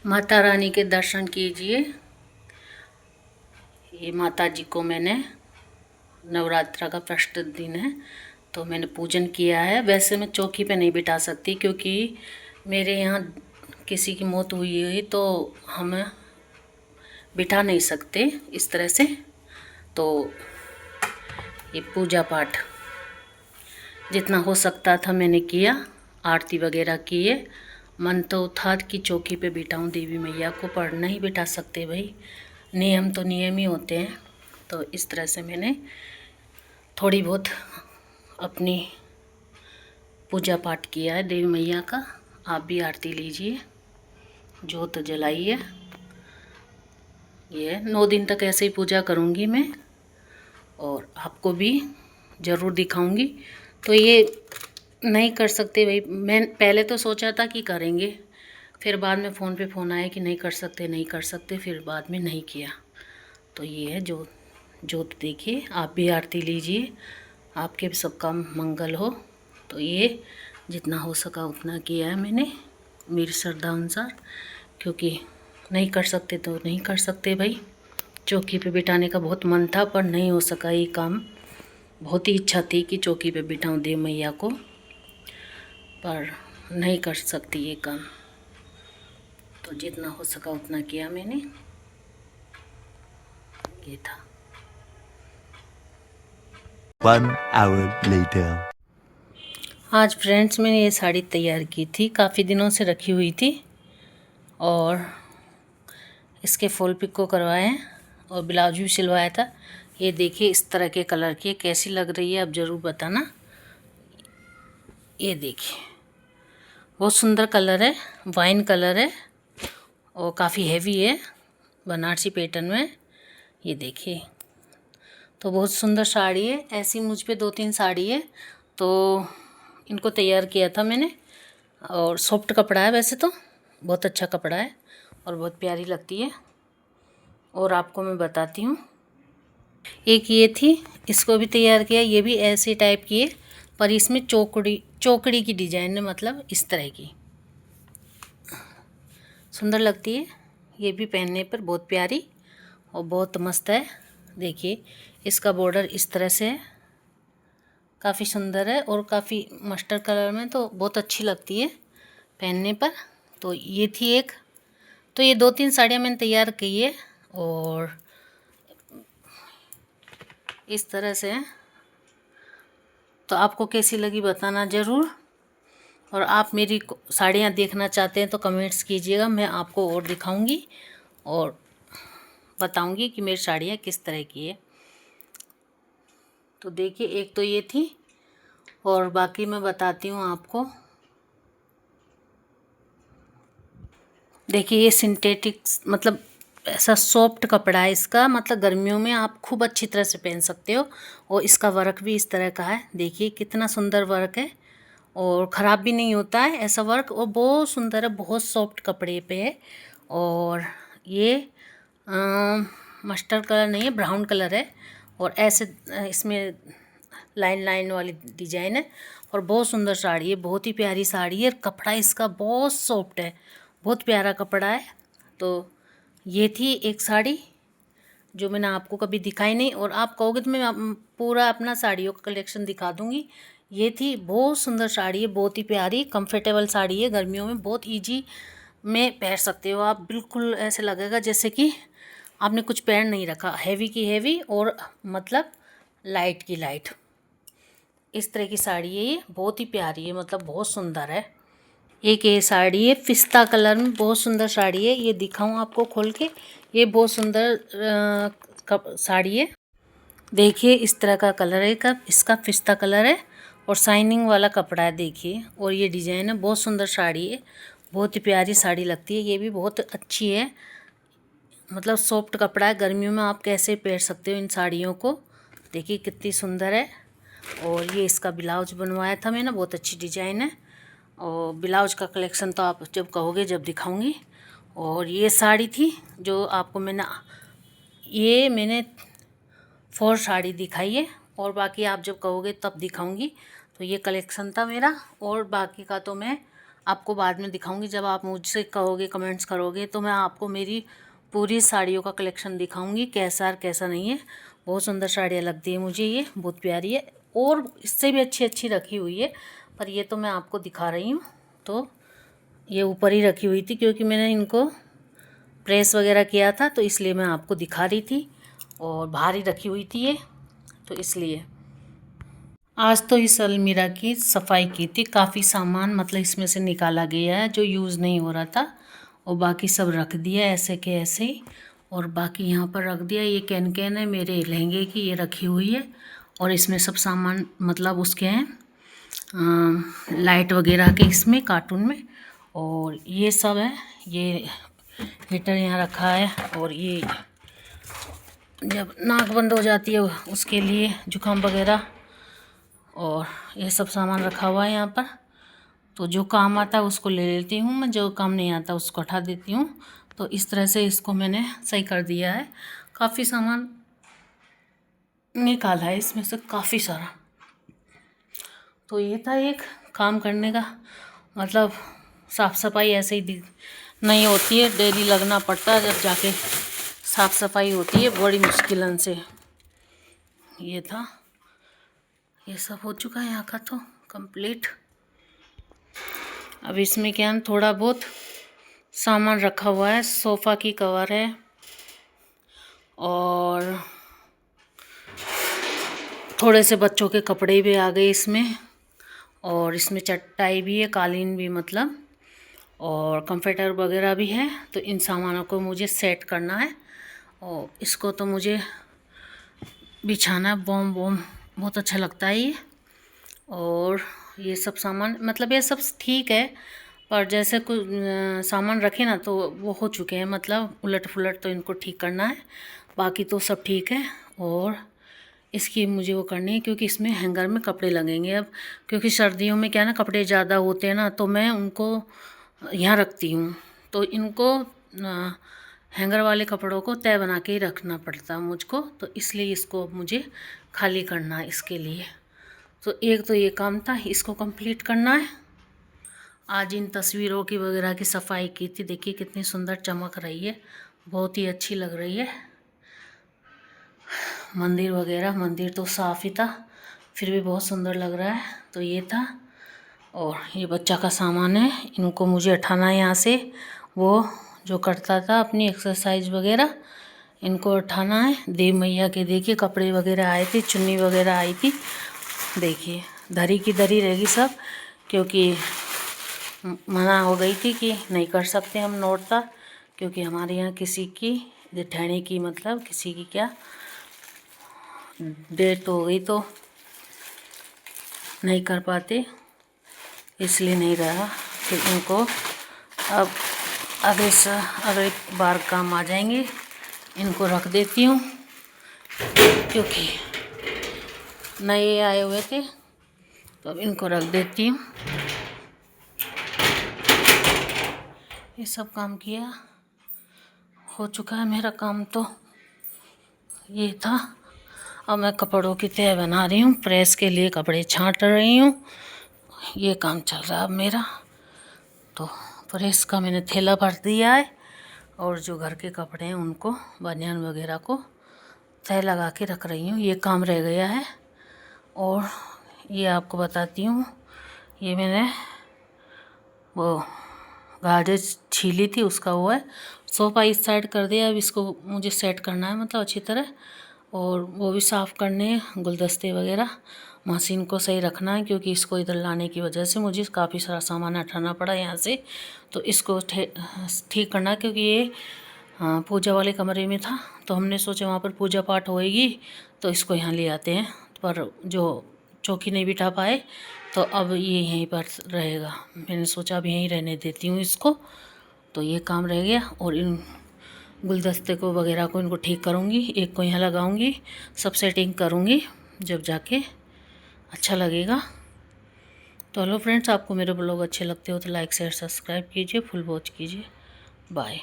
माता रानी के दर्शन कीजिए। ये माता जी को मैंने नवरात्रा का फर्स्ट दिन है तो मैंने पूजन किया है। वैसे मैं चौकी पे नहीं बिठा सकती क्योंकि मेरे यहाँ किसी की मौत हुई हुई तो हम बिठा नहीं सकते इस तरह से। तो ये पूजा पाठ जितना हो सकता था मैंने किया, आरती वगैरह किए। मन तो था कि चौकी पे बिठाऊं देवी मैया को, पर नहीं बिठा सकते भाई, नियम तो नियम ही होते हैं। तो इस तरह से मैंने थोड़ी बहुत अपनी पूजा पाठ किया है देवी मैया का। आप भी आरती लीजिए, जोत जलाइए। ये 9 दिन तक ऐसे ही पूजा करूँगी मैं और आपको भी ज़रूर दिखाऊंगी। तो ये नहीं कर सकते भाई, मैं पहले तो सोचा था कि करेंगे, फिर बाद में फ़ोन पे फ़ोन आया कि नहीं कर सकते नहीं कर सकते, फिर बाद में नहीं किया। तो ये है जोत देखिए, आप भी आरती लीजिए, आपके भी सबका मंगल हो। तो ये जितना हो सका उतना किया है मैंने मेरी श्रद्धा अनुसार, क्योंकि नहीं कर सकते तो नहीं कर सकते भाई। चौकी पे बिठाने का बहुत मन था पर नहीं हो सका ये काम। बहुत ही इच्छा थी कि चौकी पे बिठाऊं देव मैया को, पर नहीं कर सकती ये काम। तो जितना हो सका उतना किया मैंने। ये था। 1 hour later. आज फ्रेंड्स मैंने ये साड़ी तैयार की थी, काफ़ी दिनों से रखी हुई थी और इसके फुल पिको करवाए हैं और ब्लाउज भी सिलवाया था। ये देखिए इस तरह के कलर की कैसी लग रही है आप ज़रूर बताना। ये देखिए बहुत सुंदर कलर है, वाइन कलर है और काफ़ी हैवी है, बनारसी पैटर्न में। ये देखिए तो बहुत सुंदर साड़ी है। ऐसी मुझ पे 2-3 साड़ी है तो इनको तैयार किया था मैंने। और सॉफ्ट कपड़ा है, वैसे तो बहुत अच्छा कपड़ा है और बहुत प्यारी लगती है। और आपको मैं बताती हूँ, एक ये थी, इसको भी तैयार किया। ये भी ऐसे टाइप की है पर इसमें चौकड़ी की डिजाइन है, मतलब इस तरह की सुंदर लगती है। ये भी पहनने पर बहुत प्यारी और बहुत मस्त है। देखिए इसका बॉर्डर इस तरह से है, काफ़ी सुंदर है और काफ़ी मस्टर्ड कलर में, तो बहुत अच्छी लगती है पहनने पर। तो ये थी एक। तो ये 2-3 साड़ियाँ मैंने तैयार की है और इस तरह से है। तो आपको कैसी लगी बताना ज़रूर। और आप मेरी साड़ियाँ देखना चाहते हैं तो कमेंट्स कीजिएगा, मैं आपको और दिखाऊंगी और बताऊंगी कि मेरी साड़ियाँ किस तरह की है। तो देखिए एक तो ये थी और बाकी मैं बताती हूँ आपको। देखिए ये सिंथेटिक, मतलब ऐसा सॉफ्ट कपड़ा है इसका, मतलब गर्मियों में आप खूब अच्छी तरह से पहन सकते हो। और इसका वर्क भी इस तरह का है, देखिए कितना सुंदर वर्क है और ख़राब भी नहीं होता है ऐसा वर्क, और बहुत सुंदर है, बहुत सॉफ्ट कपड़े पे है। और ये मस्टर्ड कलर नहीं है, ब्राउन कलर है और ऐसे इसमें लाइन लाइन वाली डिजाइन है और बहुत सुंदर साड़ी है, बहुत ही प्यारी साड़ी है। कपड़ा इसका बहुत सॉफ्ट है, बहुत प्यारा कपड़ा है। तो ये थी एक साड़ी जो मैंने आपको कभी दिखाई नहीं, और आप कहोगे तो मैं पूरा अपना साड़ियों का कलेक्शन दिखा दूँगी। ये थी बहुत सुंदर साड़ी है, बहुत ही प्यारी कंफर्टेबल साड़ी है, गर्मियों में बहुत इजी में पहन सकते हो आप। बिल्कुल ऐसे लगेगा जैसे कि आपने कुछ पहन नहीं रखा, हैवी की हैवी और मतलब लाइट की लाइट, इस तरह की साड़ी है। ये बहुत ही प्यारी है, मतलब बहुत सुंदर है। एक ये साड़ी है पिस्ता कलर में, बहुत सुंदर साड़ी है। ये दिखाऊं आपको खोल के, ये बहुत सुंदर साड़ी है। देखिए इस तरह का कलर है इसका पिस्ता कलर है और शाइनिंग वाला कपड़ा है देखिए, और ये डिज़ाइन है, बहुत सुंदर साड़ी है, बहुत ही प्यारी साड़ी लगती है। ये भी बहुत अच्छी है, मतलब सॉफ्ट कपड़ा है, गर्मियों में आप कैसे पहन सकते हो इन साड़ियों को। देखिए कितनी सुंदर है। और ये इसका ब्लाउज बनवाया था मैंने, बहुत अच्छी डिज़ाइन है। और ब्लाउज का कलेक्शन तो आप जब कहोगे जब दिखाऊंगी। और ये साड़ी थी जो आपको मैंने 4 साड़ी दिखाई है, और बाकी आप जब कहोगे तब दिखाऊंगी। तो ये कलेक्शन था मेरा, और बाकी का तो मैं आपको बाद में दिखाऊंगी। जब आप मुझसे कहोगे, कमेंट्स करोगे, तो मैं आपको मेरी पूरी साड़ियों का कलेक्शन दिखाऊंगी, कैसा और कैसा नहीं है। बहुत सुंदर साड़ियाँ लगती है मुझे, ये बहुत प्यारी है और इससे भी अच्छी अच्छी रखी हुई है, पर ये तो मैं आपको दिखा रही हूँ। तो ये ऊपर ही रखी हुई थी क्योंकि मैंने इनको प्रेस वगैरह किया था, तो इसलिए मैं आपको दिखा रही थी, और बाहर ही रखी हुई थी ये, तो इसलिए। आज तो इस अलमीरा की सफाई की थी, काफ़ी सामान मतलब इसमें से निकाला गया है जो यूज़ नहीं हो रहा था, और बाकी सब रख दिया ऐसे के ऐसे ही। और बाकी यहाँ पर रख दिया, ये कैन है मेरे लहंगे की, ये रखी हुई है। और इसमें सब सामान मतलब उसके हैं लाइट वगैरह के, इसमें कार्टून में। और ये सब है, ये हीटर यहाँ रखा है, और ये जब नाक बंद हो जाती है उसके लिए जुकाम वगैरह, और ये सब सामान रखा हुआ है यहाँ पर। तो जो काम आता है उसको ले लेती हूँ मैं, जो काम नहीं आता उसको हटा देती हूँ। तो इस तरह से इसको मैंने सही कर दिया है। काफ़ी सामान निकाला है इसमें से, काफ़ी सारा। तो ये था एक काम करने का मतलब, साफ़ सफाई ऐसे ही नहीं होती है, डेली लगना पड़ता है, जब जाके साफ़ सफाई होती है बड़ी मुश्किलन से। ये था, ये सब हो चुका है यहाँ का तो कंप्लीट। अब इसमें क्या है, थोड़ा बहुत सामान रखा हुआ है, सोफ़ा की कवर है, और थोड़े से बच्चों के कपड़े भी आ गए इसमें, और इसमें चटाई भी है, कालीन भी मतलब, और कंफर्टर वगैरह भी है। तो इन सामानों को मुझे सेट करना है, और इसको तो मुझे बिछाना बॉम बहुत अच्छा लगता है ये। और ये सब सामान मतलब ये सब ठीक है, पर जैसे कुछ सामान रखे ना तो वो हो चुके हैं, मतलब उलट फुलट, तो इनको ठीक करना है। बाकी तो सब ठीक है। और इसकी मुझे वो करनी है क्योंकि इसमें हैंगर में कपड़े लगेंगे अब, क्योंकि सर्दियों में क्या ना कपड़े ज़्यादा होते हैं ना, तो मैं उनको यहाँ रखती हूँ। तो इनको हैंगर वाले कपड़ों को तय बना के ही रखना पड़ता है मुझको, तो इसलिए इसको मुझे खाली करना है इसके लिए। तो एक तो ये काम था, इसको कंप्लीट करना है। आज इन तस्वीरों की वगैरह की सफाई की थी, देखिए कितनी सुंदर चमक रही है, बहुत ही अच्छी लग रही है। मंदिर वगैरह, मंदिर तो साफ़ ही था, फिर भी बहुत सुंदर लग रहा है। तो ये था, और ये बच्चा का सामान है, इनको मुझे उठाना है यहाँ से। वो जो करता था अपनी एक्सरसाइज वगैरह, इनको उठाना है। देव मैया के देखिए कपड़े वगैरह आए थे, चुन्नी वगैरह आई थी, देखिए धरी की धरी रहेगी सब, क्योंकि मना हो गई थी कि नहीं कर सकते हम नौरता, क्योंकि हमारे यहाँ किसी की जेठानी की मतलब किसी की क्या डेट हो गई तो नहीं कर पाते, इसलिए नहीं रहा। फिर इनको अब अगले बार काम आ जाएंगे, इनको रख देती हूँ क्योंकि नए आए हुए थे, तो अब इनको रख देती हूँ। ये सब काम किया, हो चुका है मेरा काम। तो ये था, अब मैं कपड़ों की तह बना रही हूँ, प्रेस के लिए कपड़े छांट रही हूँ, ये काम चल रहा है अब मेरा। तो प्रेस का मैंने थैला भर दिया है, और जो घर के कपड़े हैं उनको बनियान वगैरह को तह लगा के रख रही हूँ, ये काम रह गया है। और ये आपको बताती हूँ, ये मैंने वो गाजर छीली थी उसका वो है, सोफ़ा इस साइड कर दिया। अब इसको मुझे सेट करना है मतलब अच्छी तरह, और वो भी साफ़ करने, गुलदस्ते वगैरह, मशीन को सही रखना है, क्योंकि इसको इधर लाने की वजह से मुझे काफ़ी सारा सामान हटाना पड़ा यहाँ से। तो इसको ठीक करना, क्योंकि ये पूजा वाले कमरे में था, तो हमने सोचा वहाँ पर पूजा पाठ होएगी तो इसको यहाँ ले आते हैं, पर जो चौकी नहीं बिठा पाए, तो अब ये यहीं पर रहेगा। मैंने सोचा अब यहीं रहने देती हूँ इसको। तो ये काम रह गया, और इन गुलदस्ते को वगैरह को इनको ठीक करूँगी, एक को यहाँ लगाऊँगी, सब सेटिंग करूँगी, जब जाके अच्छा लगेगा। तो हेलो फ्रेंड्स, आपको मेरे ब्लॉग अच्छे लगते हो तो लाइक शेयर सब्सक्राइब कीजिए, फुल वॉच कीजिए। बाय।